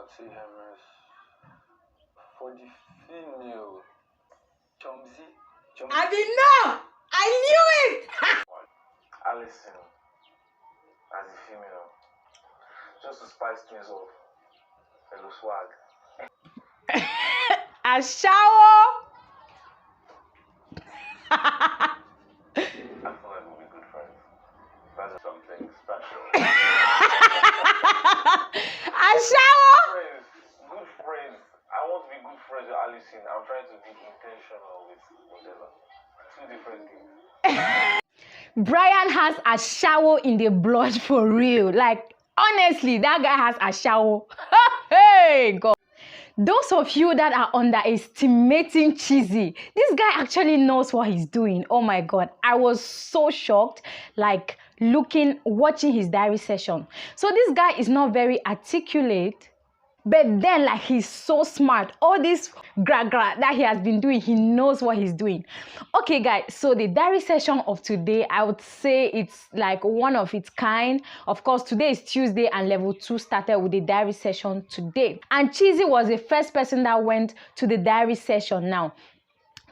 I'd say Hermes. For the female, Chomzi. I didn't know! I knew it! Allison, as a female, just to spice things up. Hello, swag. A shower! I feel like we'll be good friends. That's something special. A shower! Friends, good friends. I want to be good friends with Allison. I'm trying to be intentional with Modella. Two different things. Brian has a shower in the blood for real. Like, honestly, that guy has a shower. Hey, God. Those of you that are underestimating Cheesy, this guy actually knows what he's doing. Oh my God. I was so shocked, like watching his diary session. So this guy is not very articulate, but then like he's so smart. All this gra that he has been doing, he knows what he's doing. Okay guys, so the diary session of today, I would say it's like one of its kind. Of course, today is Tuesday and level 2 started with the diary session today. And Cheesy was the first person that went to the diary session. Now,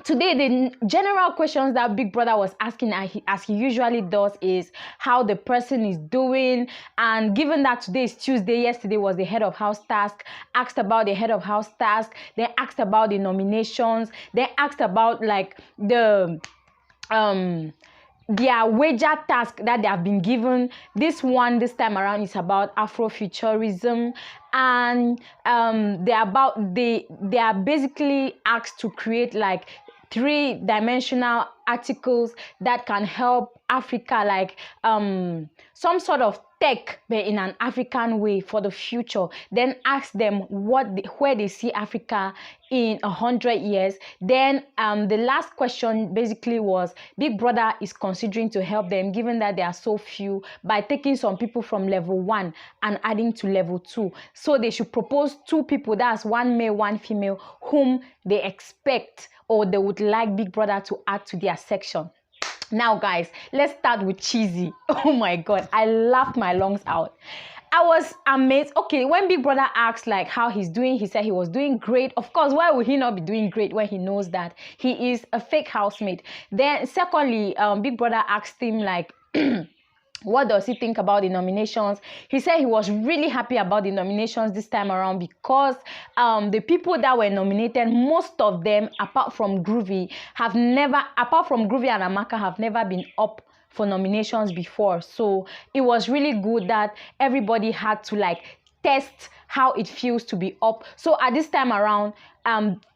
today, the general questions that Big Brother was asking, as he usually does, is how the person is doing. And given that today is Tuesday, yesterday was the head of house task, asked about the head of house task, then asked about the nominations, then asked about like their wager task that they have been given. This time around is about Afrofuturism, and they are basically asked to create like 3-dimensional articles that can help Africa, like some sort of tech but in an African way for the future. Then ask them where they see Africa in 100 years. Then the last question basically was Big Brother is considering to help them, given that there are so few, by taking some people from level 1 and adding to level 2. So they should propose 2 people, that's 1 male, 1 female, whom they expect or they would like Big Brother to add to their section. Now guys, let's start with Cheesy. Oh my God, I laughed my lungs out. I was amazed. Okay, when Big Brother asked like how he's doing, he said he was doing great. Of course, why would he not be doing great when he knows that he is a fake housemate? Then secondly, Big Brother asked him like what does he think about the nominations? He said he was really happy about the nominations this time around because the people that were nominated, most of them, apart from Groovy and Amaka, have never been up for nominations before. So it was really good that everybody had to like test how it feels to be up. So at this time around,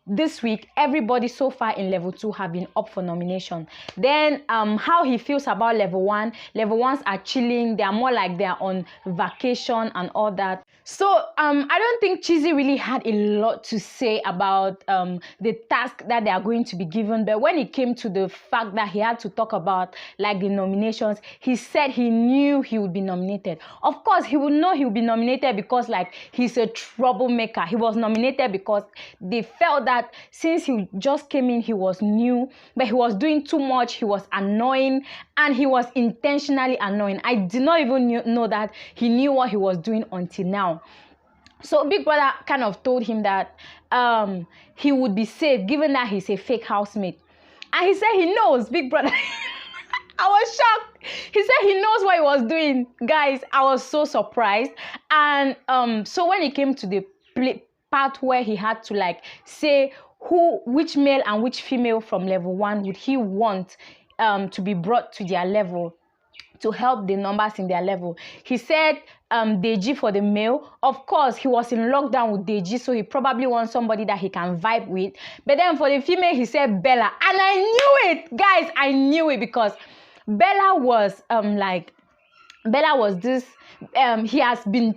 this week, everybody so far in level 2 have been up for nomination. Then how he feels about level 1. Level 1s are chilling. They are more like they are on vacation and all that. So I don't think Cheesy really had a lot to say about the task that they are going to be given. But when it came to the fact that he had to talk about like the nominations, he said he knew he would be nominated. Of course, he would know he would be nominated because like he's a troublemaker. He was nominated because they felt that since he just came in, he was new, but he was doing too much. He was annoying, and he was intentionally annoying. I did not even know that he knew what he was doing until now. So Big Brother kind of told him that he would be safe given that he's a fake housemate. And he said he knows, Big Brother. I was shocked. He said he knows what he was doing. Guys, I was so surprised. And so when it came to the part where he had to like say which male and which female from level 1 would he want to be brought to their level to help the numbers in their level, he said Deji for the male. Of course, he was in lockdown with Deji, so he probably wants somebody that he can vibe with. But then for the female, he said Bella. And I knew it, guys. I knew it because Bella was this he has been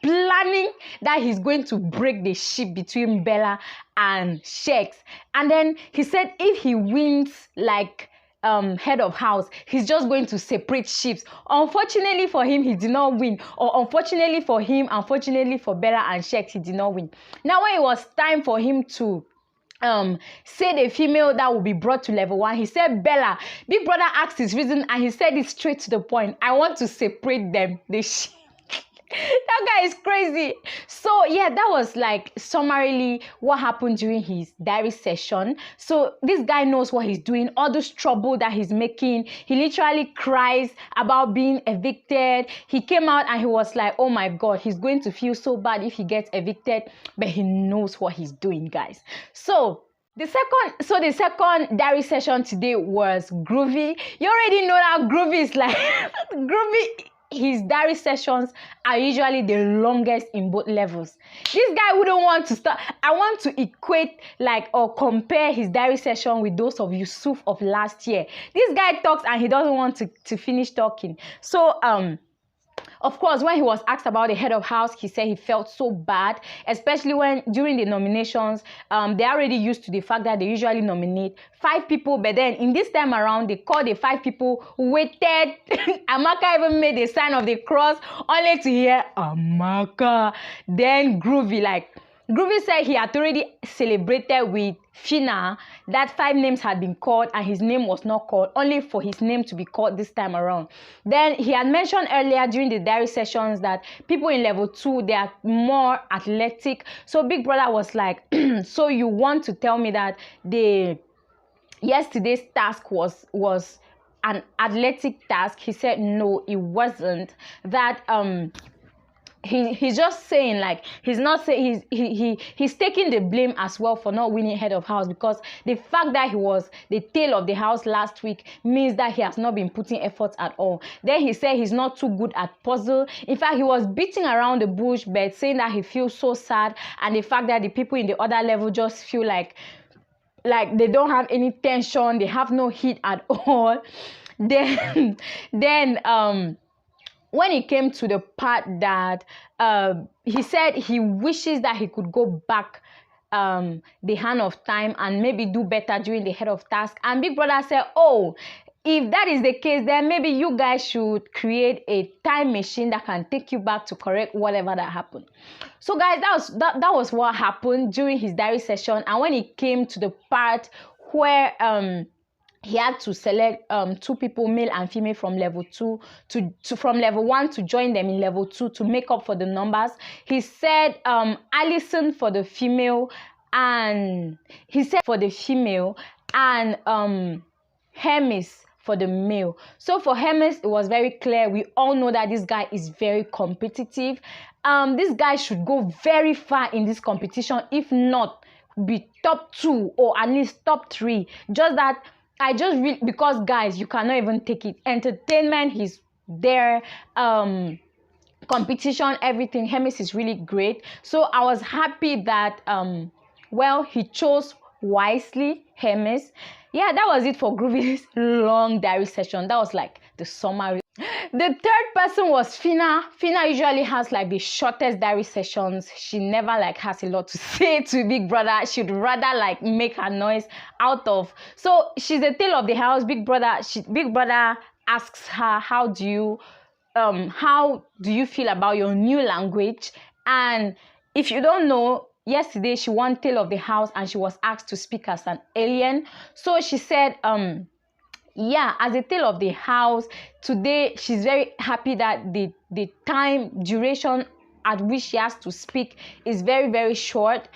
planning that he's going to break the ship between Bella and Shex. And then he said if he wins like head of house, he's just going to separate ships. Unfortunately for him, he did not win. Or unfortunately for him, unfortunately for Bella and Shex, he did not win. Now when it was time for him to say the female that will be brought to level 1, he said Bella. Big Brother asked his reason and he said it straight to the point. I want to separate them. That guy is crazy. So yeah, that was like summarily what happened during his diary session. So this guy knows what he's doing, all this trouble that he's making. He literally cries about being evicted. He came out and he was like, oh my God, he's going to feel so bad if he gets evicted, but he knows what he's doing, guys. So the second diary session today was Groovy. You already know that Groovy is like Groovy. His diary sessions are usually the longest in both levels. This guy wouldn't want to start. I want to equate like or compare his diary session with those of Yusuf of last year. This guy talks and he doesn't want to finish talking. So of course, when he was asked about the head of house, he said he felt so bad, especially when during the nominations, they're already used to the fact that they usually nominate 5 people, but then in this time around, they called the 5 people who waited. Amaka even made the sign of the cross only to hear Amaka. Then Groovy said he had already celebrated with Phyna that 5 names had been called and his name was not called, only for his name to be called this time around. Then he had mentioned earlier during the diary sessions that people in level 2, they are more athletic. So Big Brother was like, so you want to tell me that yesterday's task was an athletic task? He said no, it wasn't. That he's just saying, like, he's not saying he's taking the blame as well for not winning head of house, because the fact that he was the tail of the house last week means that he has not been putting efforts at all. Then he said he's not too good at puzzle. In fact, he was beating around the bush, but saying that he feels so sad, and the fact that the people in the other level just feel like they don't have any tension, they have no heat at all. Then when it came to the part that he said he wishes that he could go back the hand of time and maybe do better during the head of task, and Big Brother said, oh, if that is the case, then maybe you guys should create a time machine that can take you back to correct whatever that happened. So guys, that was what happened during his diary session. And when it came to the part where he had to select 2 people, male and female, from level 2 from level 1 to join them in level 2 to make up for the numbers. He said Allison for the female, and Hermes for the male. So for Hermes, it was very clear. We all know that this guy is very competitive. This guy should go very far in this competition, if not be top 2 or at least top 3. Just that because guys, you cannot even take it. Entertainment, he's there. Competition, everything. Hermes is really great. So I was happy that well, he chose wisely, Hermes. Yeah, that was it for Groovy's long diary session. That was like the summary. The third person was Phyna. Phyna usually has like the shortest diary sessions. She never like has a lot to say to Big Brother. She'd rather like make her noise out of. So she's the tail of the house. Big Brother asks her, how do you feel about your new language? And if you don't know, yesterday she won tail of the house and she was asked to speak as an alien. So she said yeah, as a tail of the house, today she's very happy that the time duration at which she has to speak is very, very short.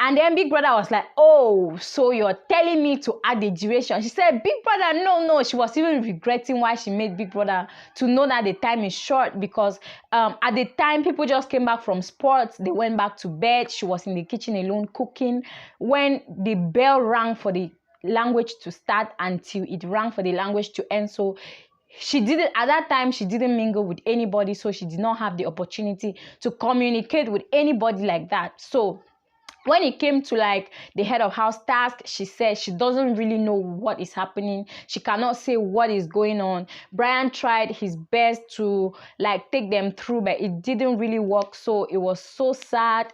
And then Big Brother was like, oh, so you're telling me to add the duration? She said, Big Brother, no. She was even regretting why she made Big Brother to know that the time is short, because at the time, people just came back from sports. They went back to bed. She was in the kitchen alone cooking. When the bell rang for the language to start until it rang for the language to end. So she didn't, at that time, she didn't mingle with anybody. So she did not have the opportunity to communicate with anybody like that. So when it came to like the head of house task, she said she doesn't really know what is happening. She cannot say what is going on. Brian tried his best to like take them through, but it didn't really work. So it was so sad.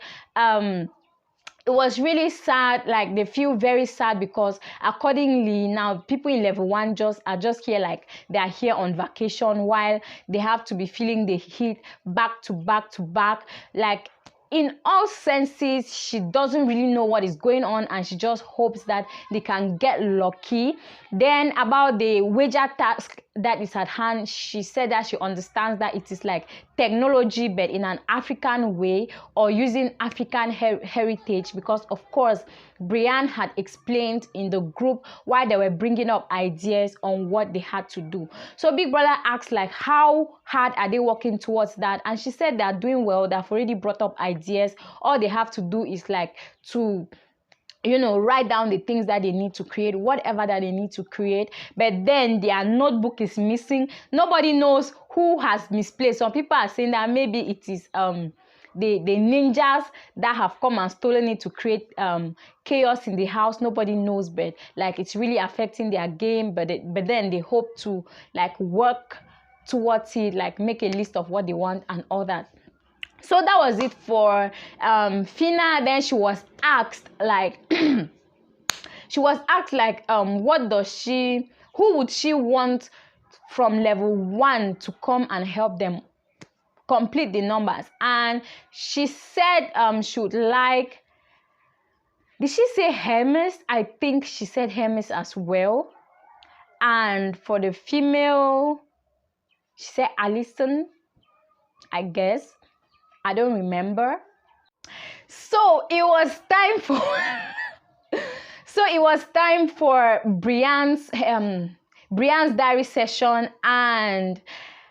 It was really sad. Like, they feel very sad because accordingly now people in level 1 are just here, like they are here on vacation, while they have to be feeling the heat back to back to back. Like, in all senses, she doesn't really know what is going on, and she just hopes that they can get lucky. Then about the wager task that is at hand. She said that she understands that it is like technology, but in an African way, or using African heritage, because of course Brian had explained in the group why they were bringing up ideas on what they had to do. So Big Brother asked like, how hard are they working towards that? And she said they are doing well. They've already brought up ideas. All they have to do is like to, you know, write down the things that they need to create, whatever that they need to create. But then their notebook is missing. Nobody knows who has misplaced. Some people are saying that maybe it is the ninjas that have come and stolen it to create chaos in the house. Nobody knows, but like it's really affecting their game. But then they hope to like work towards it, like make a list of what they want and all that. So that was it for Phyna. Then she was asked like what does she, who would she want from level 1 to come and help them complete the numbers? And she said she would like, did she say Hermes? I think she said Hermes as well. And for the female, she said Allison, I guess. I don't remember. So it was time for Brian's diary session. And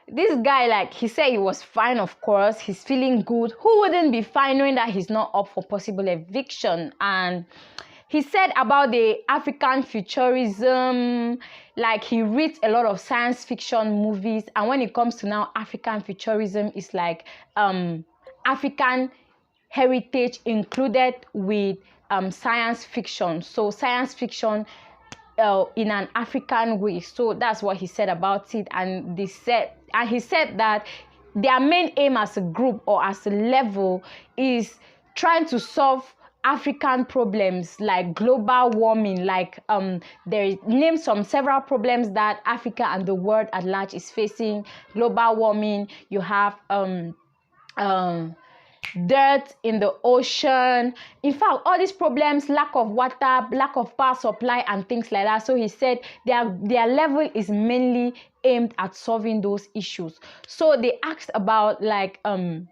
this guy, like, he said he was fine, of course. He's feeling good. Who wouldn't be fine knowing that he's not up for possible eviction? And he said about the African futurism, like he reads a lot of science fiction movies. And when it comes to now African futurism, it's like African heritage included with science fiction. So science fiction in an African way. So that's what he said about it. And he said that their main aim as a group or as a level is trying to solve African problems like global warming. Like they named several problems that Africa and the world at large is facing. Global warming, you have dirt in the ocean. In fact, all these problems, lack of water, lack of power supply and things like that. So he said their level is mainly aimed at solving those issues. So they asked about like they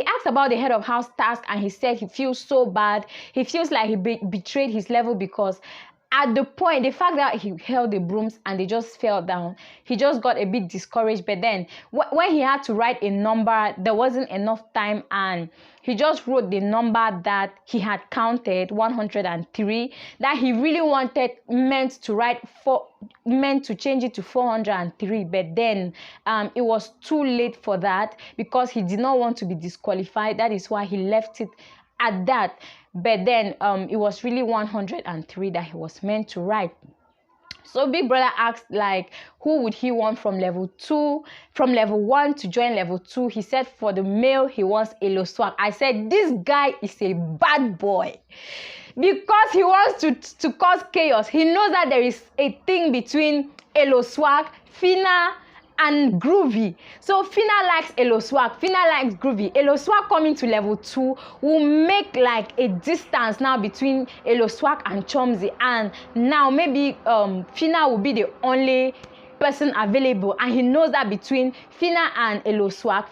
asked about the head of house task, and he said he feels so bad. He feels like he betrayed his level, because at the point, the fact that he held the brooms and they just fell down, he just got a bit discouraged. But then when he had to write a number, there wasn't enough time, and he just wrote the number that he had counted, 103, that he really meant to change it to 403. But then it was too late for that, because he did not want to be disqualified. That is why he left it at that. But then it was really 103 that he was meant to write. So Big Brother asked like, who would he want from level 1 to join level 2? He said for the male he wants Elo Swag. I said this guy is a bad boy, because he wants to cause chaos. He knows that there is a thing between Elo Swag, Phyna, and Groovy. So Phyna likes Elo Swag, Phyna likes Groovy. Elo Swag coming to level 2 will make like a distance now between Elo Swag and Chomzy, and now maybe Phyna will be the only person available, and he knows that between Phyna and Elo Swag,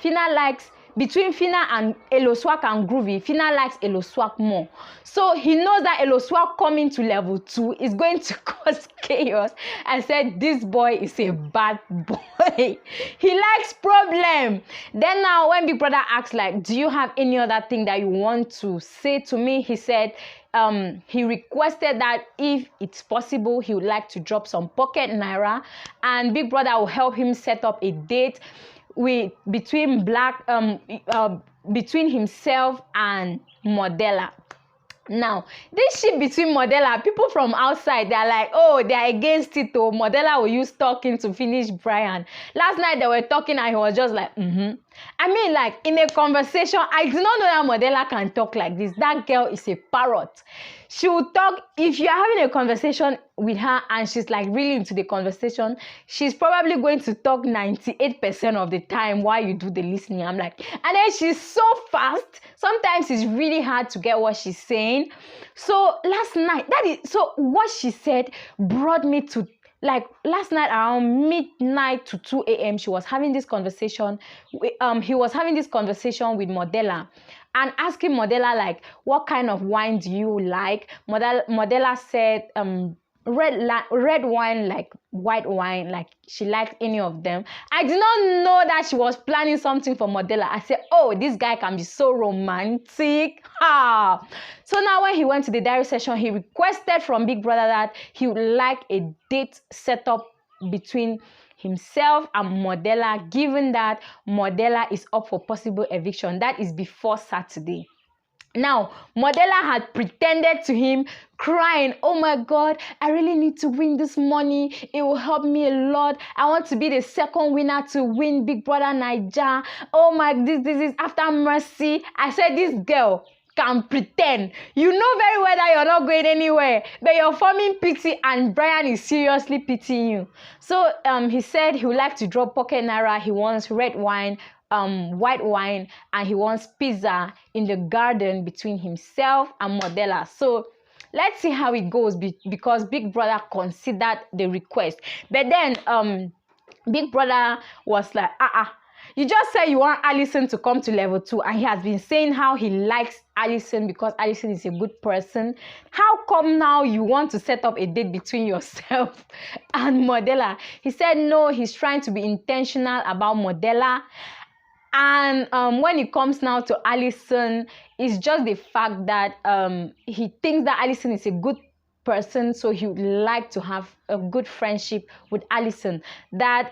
between Phyna and Elo Swag and Groovy, Phyna likes Elo Swag more. So he knows that Elo Swag coming to level 2 is going to cause chaos. I said, this boy is a bad boy. He likes problem. Then now when Big Brother asked like, do you have any other thing that you want to say to me? He said, he requested that if it's possible, he would like to drop some pocket naira, and Big Brother will help him set up a date between himself and Modella. Now, this shit between Modella, people from outside, they're like, oh, they're against it. Oh, Modella will use talking to finish Brian. Last night they were talking and he was just like, I mean, like in a conversation, I do not know that Modella can talk like this. That girl is a parrot. She will talk. If you are having a conversation with her and she's like really into the conversation, she's probably going to talk 98% of the time while you do the listening. I'm like, and then she's so fast. Sometimes it's really hard to get what she's saying. So last night, so what she said brought me to, like, last night around midnight to 2 a.m. she was having this conversation. He was having this conversation with Modella and asking Modella, like, what kind of wine do you like? Modella said red wine, like white wine, like she liked any of them. I did not know that she was planning something for Modella. I said, oh, this guy can be so romantic. Ha! So now when he went to the diary session, he requested from Big Brother that he would like a date set up between himself and Modella, given that Modella is up for possible eviction. That is before Saturday. Now, Modella had pretended to him, crying, oh my God, I really need to win this money. It will help me a lot. I want to be the second winner to win Big Brother Bbnaija. Oh my, this is after Mercy. I said, this girl can pretend. You know very well that you're not going anywhere, but you're forming pity and Brian is seriously pitying you. So he said he would like to drop pocket naira. He wants red wine, white wine, and he wants pizza in the garden between himself and Modella. So let's see how it goes, because Big Brother considered the request. But then Big Brother was like, you just said you want Allison to come to level 2, and he has been saying how he likes Allison because Allison is a good person. How come now you want to set up a date between yourself and Modella? He said no, he's trying to be intentional about Modella. And when it comes now to Allison, it's just the fact that he thinks that Allison is a good person, so he would like to have a good friendship with Allison. That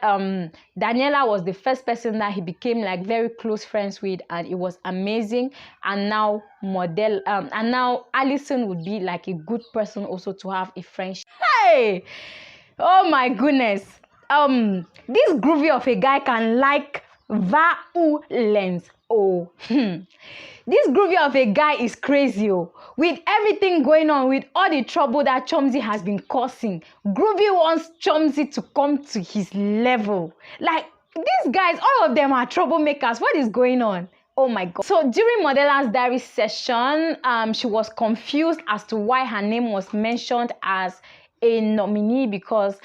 Daniella was the first person that he became like very close friends with, and it was amazing. And now and now Allison would be like a good person also to have a friendship. Hey, oh my goodness, this groovy of a guy can like violence. Oh, this groovy of a guy is crazy. Oh, with everything going on, with all the trouble that Chomzy has been causing, Groovy wants Chomzy to come to his level. Like, these guys, all of them are troublemakers. What is going on? Oh my God. So during Modella's diary session, she was confused as to why her name was mentioned as a nominee, because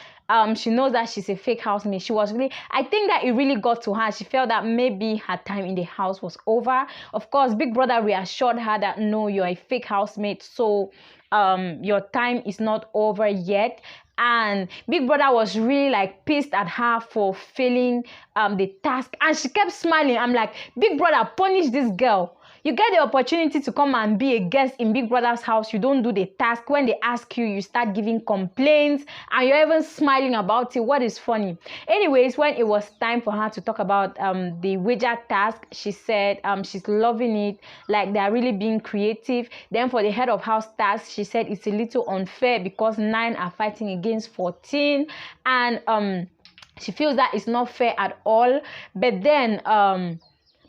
she knows that she's a fake housemate. She was really, I think that it really got to her. She felt that maybe her time in the house was over. Of course, Big Brother reassured her that no, you're a fake housemate, so your time is not over yet. And Big Brother was really like pissed at her for failing the task, and she kept smiling. I'm like, Big Brother, punish this girl. You get the opportunity to come and be a guest in Big Brother's house. You don't do the task. When they ask you, you start giving complaints, and you're even smiling about it. What is funny? Anyways, when it was time for her to talk about the wager task, she said she's loving it. Like, they're really being creative. Then for the head of house task, she said it's a little unfair because 9 are fighting against 14. And she feels that it's not fair at all. But then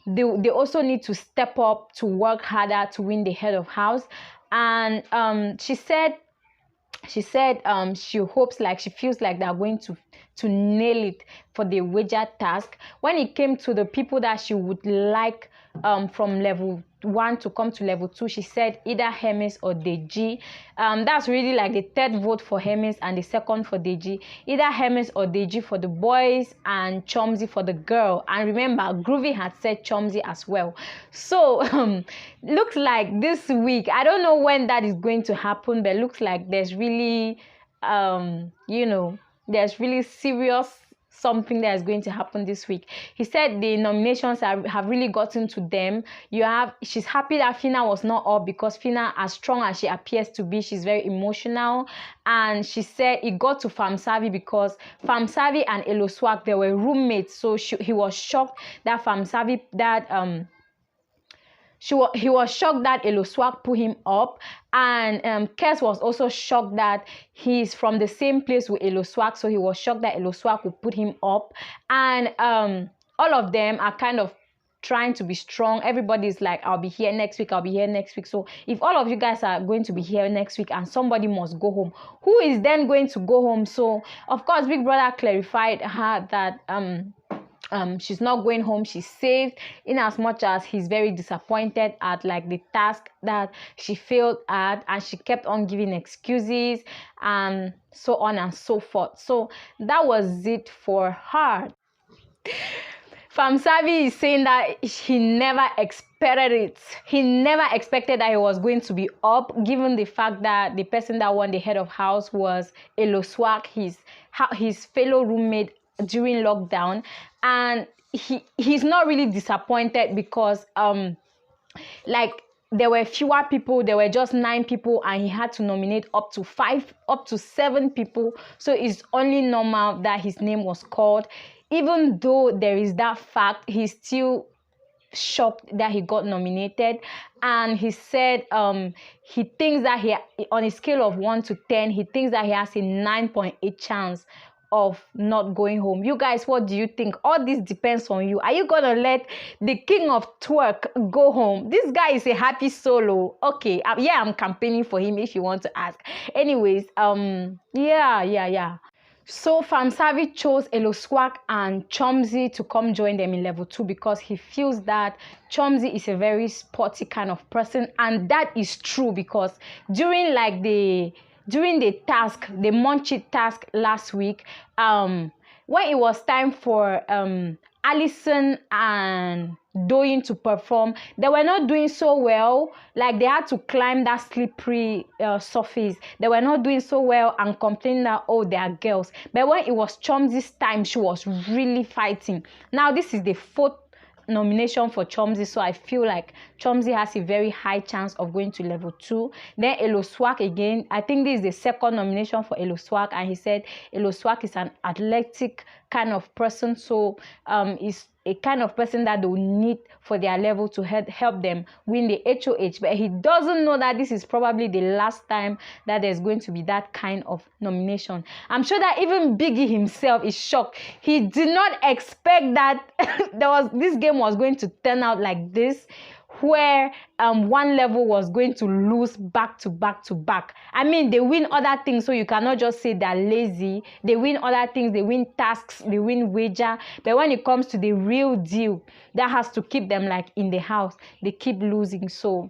they also need to step up to work harder to win the head of house. And she said she hopes, like, she feels like they're going to nail it for the wager task. When it came to the people that she would like from level 1 to come to level 2, she said either Hermes or Deji. That's really like the third vote for Hermes and the second for Deji. Either Hermes or Deji for the boys and Chomzy for the girl. And remember, Groovy had said Chomzy as well. So looks like this week, I don't know when that is going to happen, but looks like there's really there's really serious something that is going to happen this week. He said the nominations have really gotten to them. She's happy that Phyna was not up, because Phyna, as strong as she appears to be, she's very emotional. And she said it got to Pharmsav because Pharmsav and Eloswak, they were roommates. So he was shocked that Pharmsav, that he was shocked that Eloswak put him up. And Kes was also shocked that he's from the same place with Eloswak, so he was shocked that Eloswak would put him up. And all of them are kind of trying to be strong. Everybody's like, I'll be here next week, I'll be here next week. So if all of you guys are going to be here next week and somebody must go home, who is then going to go home? So of course Big Brother clarified her that she's not going home, she's saved, in as much as he's very disappointed at like the task that she failed at, and she kept on giving excuses and so on and so forth. So that was it for her. Pharmsav is saying that he never expected it. He never expected that he was going to be up, given the fact that the person that won the head of house was Eloswak, his fellow roommate during lockdown. And he's not really disappointed because like there were fewer people, there were just 9 people, and he had to nominate up to 7 people. So it's only normal that his name was called. Even though there is that fact, he's still shocked that he got nominated. And he said he thinks that on a scale of 1 to 10, he thinks that he has a 9.8 chance of not going home. You guys, what do you think? All this depends on you. Are you gonna let the king of twerk go home? This guy is a happy solo. Okay, yeah, I'm campaigning for him if you want to ask. Anyways, yeah. So Pharmsav chose Eloswak and Chomzi to come join them in level 2 because he feels that Chomzi is a very sporty kind of person, and that is true because during the task, the Munchie task last week, when it was time for Allison and Doyin to perform, they were not doing so well. Like they had to climb that slippery surface. They were not doing so well and complaining that, oh, they are girls. But when it was Chomzi's time, she was really fighting. Now this is the 4th nomination for Chomzi, so I feel like Chomzi has a very high chance of going to level 2. Then Eloswak again, I think this is the 2nd nomination for Eloswak, and he said Eloswak is an athletic kind of person, so is a kind of person that they will need for their level to help them win the HOH. But he doesn't know that this is probably the last time that there's going to be that kind of nomination. I'm sure that even Biggie himself is shocked. He did not expect that this game was going to turn out like this, where one level was going to lose back to back. I mean, they win other things, so you cannot just say they're lazy. They win other things, they win tasks, they win wager. But when it comes to the real deal, that has to keep them like in the house, they keep losing. So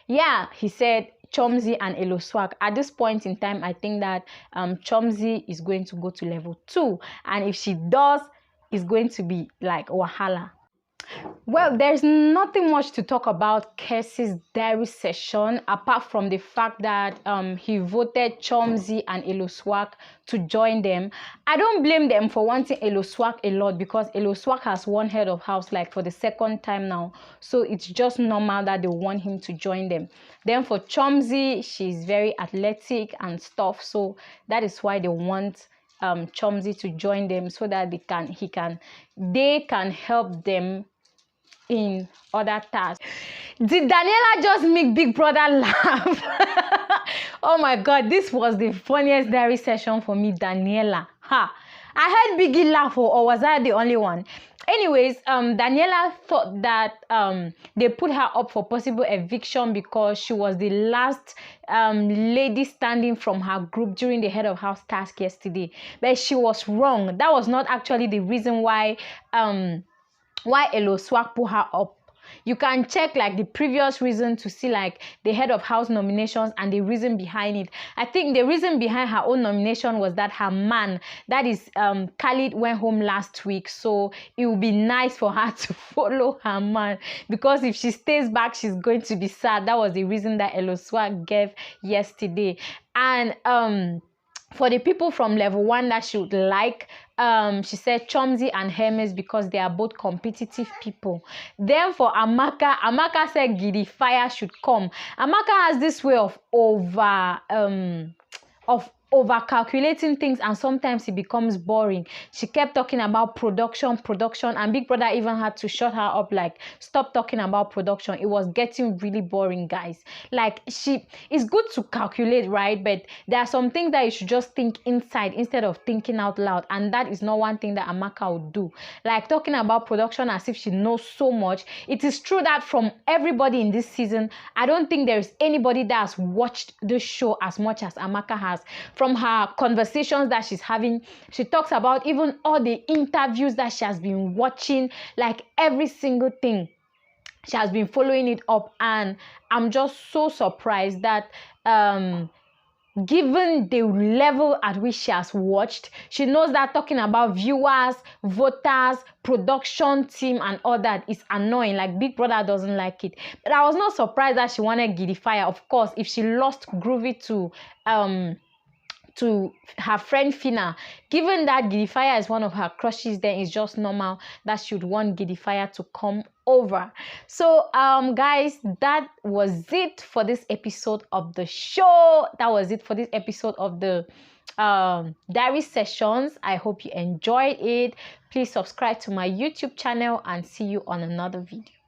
yeah, he said Chomzi and Eloswak. At this point in time, I think that Chomzi is going to go to level 2, and if she does, it's going to be like wahala. Well, there's nothing much to talk about Kesey's diary session apart from the fact that he voted Chomzi and Eloswak to join them. I don't blame them for wanting Eloswak a lot because Eloswak has won head of house like for the 2nd time now. So it's just normal that they want him to join them. Then for Chomzi, she's very athletic and stuff. So that is why they want Chomzi to join them so that they can help them in other tasks. Did Daniella just make Big Brother laugh? Oh my god, this was the funniest diary session for me, Daniella. I heard Biggie laugh, or was I the only one? Anyways, Daniella thought that they put her up for possible eviction because she was the last lady standing from her group during the head of house task yesterday. But she was wrong. That was not actually the reason why Eloswak put her up. You can check like the previous reason to see like the head of house nominations and the reason behind it. I think the reason behind her own nomination was that her man, that is Khalid, went home last week, so it would be nice for her to follow her man, because if she stays back she's going to be sad. That was the reason that Eloswak gave yesterday. And for the people from level 1 that she would like, she said Chomzi and Hermes because they are both competitive people. Then for Amaka said Giddy Fire should come. Amaka has this way of over calculating things, and sometimes it becomes boring. She kept talking about production, and Big Brother even had to shut her up, like, stop talking about production. It was getting really boring, guys. Like, it's good to calculate, right? But there are some things that you should just think inside instead of thinking out loud, and that is not one thing that Amaka would do. Like, talking about production as if she knows so much. It is true that from everybody in this season, I don't think there is anybody that has watched the show as much as Amaka has. From her conversations that she's having, she talks about even all the interviews that she has been watching, like every single thing. She has been following it up, and I'm just so surprised that given the level at which she has watched, she knows that talking about viewers, voters, production team and all that is annoying. Like, Big Brother doesn't like it. But I was not surprised that she wanted Giddy Fire. Of course, if she lost Groovy to her friend Phyna, given that Giddy Fire is one of her crushes, then it's just normal that she would want Giddy Fire to come over. So guys, that was it for this episode of the show. That was it for this episode of the diary sessions. I hope you enjoyed it. Please subscribe to my YouTube channel, and see you on another video.